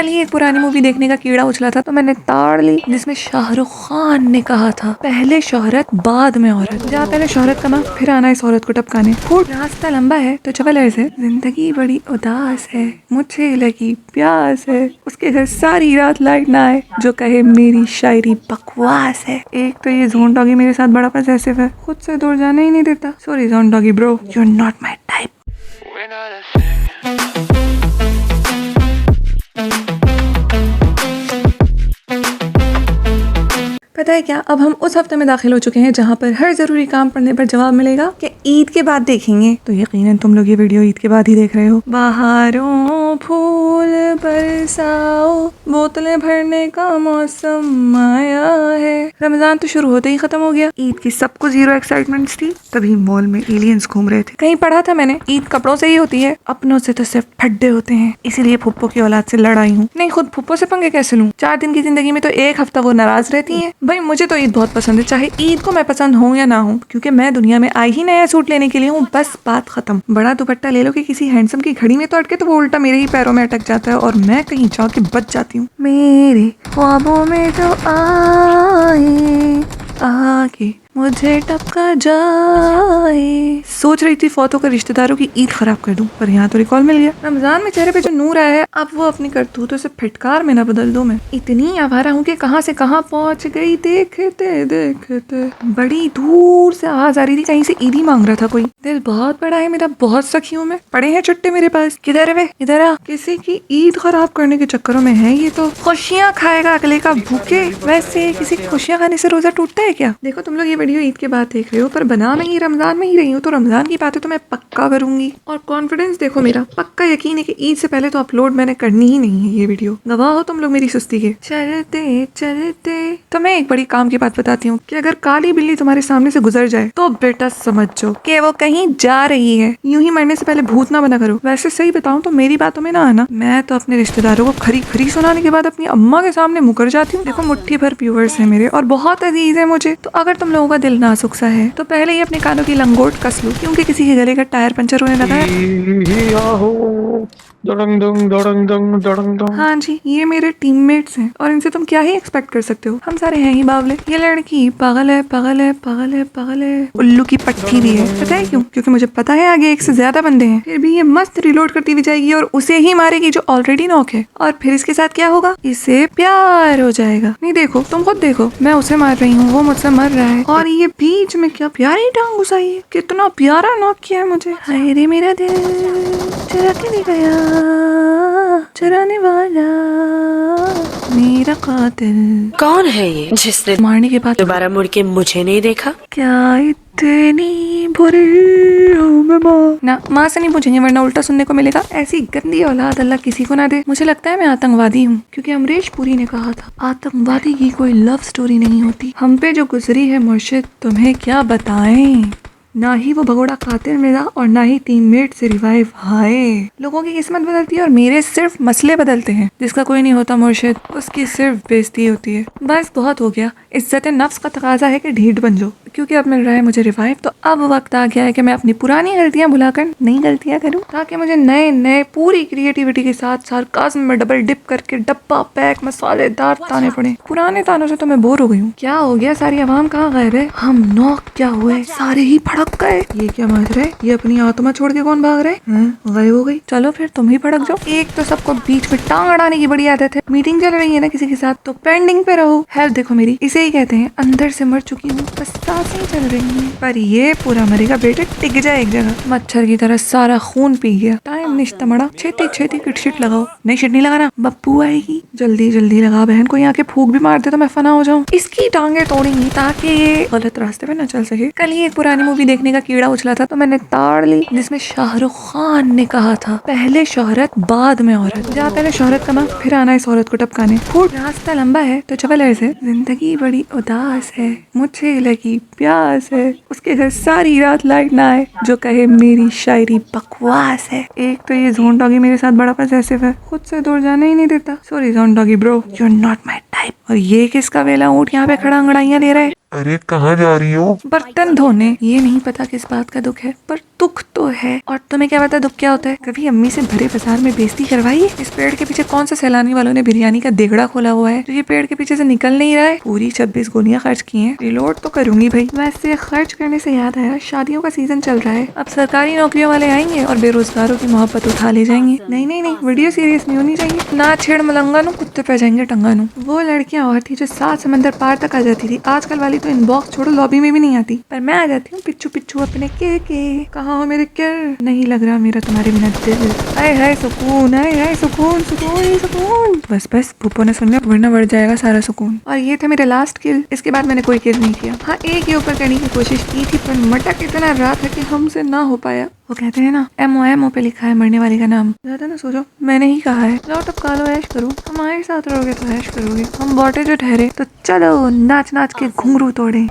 कल ही एक पुरानी मूवी देखने का कीड़ा उछला था तो मैंने ताड़ ली, जिसमें शाहरुख खान ने कहा था पहले शोहरत बाद में औरत। जा पहले शोहरत कमा फिर आना इस औरत को टपकाने। फूट रास्ता लंबा है तो चवल ऐसे, जिंदगी बड़ी उदास है मुझे लगी प्यास है, उसके घर सारी रात लाइट ना आए, जो कहे मेरी शायरी बकवास है। एक तो ये जोन डॉगी मेरे साथ बड़ा पजेसिव है, खुद से दूर जाने ही नहीं देता। Sorry zone doggy bro, you are not my type. पता है क्या, अब हम उस हफ्ते में दाखिल हो चुके हैं जहाँ पर हर जरूरी काम पड़ने पर जवाब मिलेगा कि ईद के बाद देखेंगे। तो यकीनन तुम लोग ये वीडियो ईद के बाद ही देख रहे हो। बहारों फूल बरसाओ, बोतलें भरने का मौसम आया है। रमजान तो शुरू होते ही खत्म हो गया। ईद की सबको जीरो एक्साइटमेंट्स थी, तभी मॉल में एलियंस घूम रहे थे। कहीं पढ़ा था मैंने, ईद कपड़ों से ही होती है, अपनों से तो सिर्फ फड्डे होते हैं। इसीलिए फुप्पो की औलाद से लड़ाई हूँ। नहीं, खुद फुप्पो से पंगे कैसे लूं? 4 दिन की जिंदगी में तो एक हफ्ता वो नाराज रहती है। भाई मुझे तो ईद बहुत पसंद है, चाहे ईद को मैं पसंद हूँ या ना हूँ, क्योंकि मैं दुनिया में आई ही नया सूट लेने के लिए हूँ। बस बात खत्म। बड़ा दुपट्टा ले लो कि किसी हैंडसम की घड़ी में तो अटके, तो वो उल्टा मेरे ही पैरों में अटक जाता है और मैं कहीं जाके बच जाती हूँ। मेरे ख्वाबों में जो आए आके मुझे टपका जाए। सोच रही थी फौत होकर रिश्तेदारों की ईद खराब कर दूं, पर यहाँ तो रिकॉल मिल गया। रमजान में चेहरे पे जो नूर आया है, अब वो अपनी करतूतों से फिटकार में ना बदल दूं। मैं इतनी आवारा हूँ कि कहाँ से कहाँ पहुँच गई देखते देखते। बड़ी दूर से आवाज आ रही थी, कहीं से ईदी मांग रहा था कोई। दिल बहुत बड़ा है मेरा, बहुत सखी हूँ मैं। पड़े हैं चुट्टे मेरे पास। किधर है वे, इधर आ। किसी की ईद खराब करने के चक्करों में है ये तो। खुशियाँ खाएगा अगले का भूखे। वैसे किसी की खुशियाँ खाने से रोजा टूटता है क्या? देखो तुम लोग ये वीडियो ईद के बाद देख रहे हो, पर बना मैं ही रमजान में ही रही हूँ, तो रमजान की बातें तो मैं पक्का करूंगी। और कॉन्फिडेंस देखो मेरा, पक्का यकीन है कि ईद से पहले तो अपलोड मैंने करनी ही नहीं है ये वीडियो। गवाह हो तुम लोग मेरी सुस्ती के। चलते चलते तो मैं एक बड़ी काम की बात बताती हूँ कि अगर काली बिल्ली तुम्हारे सामने से गुजर जाए तो बेटा समझो कि वो कहीं जा रही है। यूं ही मरने से पहले भूत ना बना करो। वैसे सही बताऊं तो मेरी बातों में ना आना। मैं तो अपने रिश्तेदारों को खरी खरी सुनाने के बाद अपनी अम्मा के सामने मुकर जाती हूँ। देखो मुट्ठी भर व्यूअर्स है मेरे और बहुत अजीज है मुझे, तो अगर तुम लोगों का दिल नाजुक सा है तो पहले ही अपने कानों की लंगोट कस लो, क्योंकि किसी के गले का टायर पंचर होने लगा है। हाँ जी, ये मेरे टीममेट्स हैं और इनसे तुम क्या ही एक्सपेक्ट कर सकते हो। हम सारे हैं ही बावले। ये लड़की पागल है पागल है पागल है पागल है, उल्लू की पट्टी भी है। पता है क्यों? क्योंकि मुझे पता है आगे एक से ज्यादा बंदे हैं, फिर भी ये मस्त रिलोड करती हुई जाएगी और उसे ही मारेगी जो ऑलरेडी नॉक है। और फिर इसके साथ क्या होगा? इसे प्यार हो जाएगा। नहीं देखो, तुम खुद देखो, मैं उसे मार रही हूँ, वो मुझसे मर रहा है और ये बीच में क्या प्यारी टांग घुसाई है। कितना प्यारा नॉक किया है मुझे। हाय रे मेरा दिल चुरा के ले गया, चुराने वाला मेरा कातिल। कौन है ये जिसने मारने के बाद दोबारा मुड़ के मुझे नहीं देखा? क्या इतनी बुरी हूँ मैं माँ? ना, माँ से नहीं पूछेंगे वरना उल्टा सुनने को मिलेगा। ऐसी गंदी औलाद अल्लाह किसी को ना दे। मुझे लगता है मैं आतंकवादी हूँ, क्योंकि अमरीश पुरी ने कहा था आतंकवादी की कोई लव स्टोरी नहीं होती। हम पे जो गुजरी है मुर्शिद तुम्हें क्या बताएं। ना ही वो भगोड़ा कातिल मिला और ना ही टीममेट से रिवाइव। हाय, लोगों की किस्मत बदलती है और मेरे सिर्फ मसले बदलते हैं। जिसका कोई नहीं होता मुर्शिद, उसकी सिर्फ बेइज्जती होती है। बस बहुत हो गया। इज्जत नफ्स का तकाजा है कि ढीठ बन जाओ, क्योंकि अब मिल रहा है मुझे रिवाइव। तो अब वक्त आ गया है कि मैं अपनी पुरानी गलतियां भुलाकर नई गलतियां करूं, ताकि मुझे नए नए पूरी क्रिएटिविटी के साथ सार्काज़्म में डबल डिप करके डब्बा पैक मसालेदार ताने पड़े। पुराने तानों से तो मैं बोर हो गई हूँ। क्या हो गया? सारी आवाम कहाँ गायब है? हम नॉक क्या हुए? सारे ही भड़क गए। ये क्या माज रहे? ये अपनी आत्मा छोड़ के कौन भाग रहे? गायब हो गई। चलो फिर तुम ही भड़क जाओ। एक तो सबको बीच में टांग अड़ाने की बड़ी आदत है। मीटिंग चल रही है ना किसी के साथ, तो पेंडिंग पे रहो। हेल्प देखो मेरी, इसे ही कहते हैं अंदर से मर चुकी हूँ, बस सांसें चल रही हैं। पर ये पूरा मरेगा बेटे, टिक जाए एक जगह। मच्छर की तरह सारा खून पी गया। टाइम निश्ता मड़ा। छेती छेती किट लगाओ। नहीं शिट नहीं लगाना, बप्पू आएगी। जल्दी जल्दी लगा, बहन को यहाँ के फूक भी मार दे तो मैं फना हो जाऊँ। इसकी टांगे तोड़ेंगी ताकि ये गलत रास्ते पे न चल सके। कल ही एक पुरानी मूवी देखने का कीड़ा उछला था तो मैंने ताड़ ली, जिसमें शाहरुख खान ने कहा था पहले शोहरत बाद में औरत। जा पहले शोहरत कमा फिर आना इस औरत को टपकाने। फूट रास्ता लंबा है तो चवल ऐसे, जिंदगी बड़ी उदास है मुझे लगी प्यास है, उसके घर सारी रात लाइट ना आए, जो कहे मेरी शायरी बकवास है। एक तो ये जोन डॉगी मेरे साथ बड़ा पजेसिव है, खुद से दूर जाने ही नहीं देता। Sorry zone doggy bro, you are not my type. और ये किसका वेला ऊँट यहाँ पे खड़ा अंगड़ाइयाँ दे रहा है? अरे कहाँ जा रही हो? बर्तन धोने। ये नहीं पता किस बात का दुख है, पर दुख तो है। और तुम्हें क्या पता दुख क्या होता है? कभी अम्मी से भरे बाजार में बेइज्जती करवाई है? इस पेड़ के पीछे कौन सा सैलानी वालों ने बिरयानी का देगड़ा खोला हुआ है जो ये पेड़ के पीछे से निकल नहीं रहा है? पूरी 26 गोलियां खर्च की हैं। रिलोड तो करूंगी भाई। वैसे खर्च करने से याद आया, शादियों का सीजन चल रहा है। अब सरकारी नौकरियों वाले आएंगे और बेरोजगारों की मोहब्बत उठा ले जाएंगे। नहीं नहीं नहीं, वीडियो सीरियस नहीं होनी चाहिए। ना छेड़ मलंगा नु, कुत्ते पे जाएंगे टंगा नु। वो लड़कियां और थी जो 7 समंदर पार तक आ जाती थी। आजकल वाली तो इनबॉक्स छोड़ो, लॉबी में भी नहीं आती। पर मैं आ जाती हूँ पिच्चू पिच्चू अपने के। कहाँ हो मेरे किर? नहीं लग रहा मेरा तुम्हारे बिना दिल। आए हाय सुकून, आए हाय सुकून सुकून सुकून। बस बस पुप्पो ने सुन लिया, वरना बढ़ जाएगा सारा सुकून। और ये थे मेरे लास्ट किल। इसके बाद मैंने कोई किल नहीं किया। हाँ, एक के ऊपर करने की कोशिश की थी, पर मटक इतना रहा था कि हमसे ना हो पाया। वो कहते हैं ना, MO पे लिखा है मरने वाले का नाम। ज्यादा ना सोचो, मैंने ही कहा है। लो टप कालो, ऐश करो। हमारे साथ रहोगे तो ऐश करोगे। हम बॉटे जो ठहरे, तो चलो नाच नाच के घुंघरू तोड़े।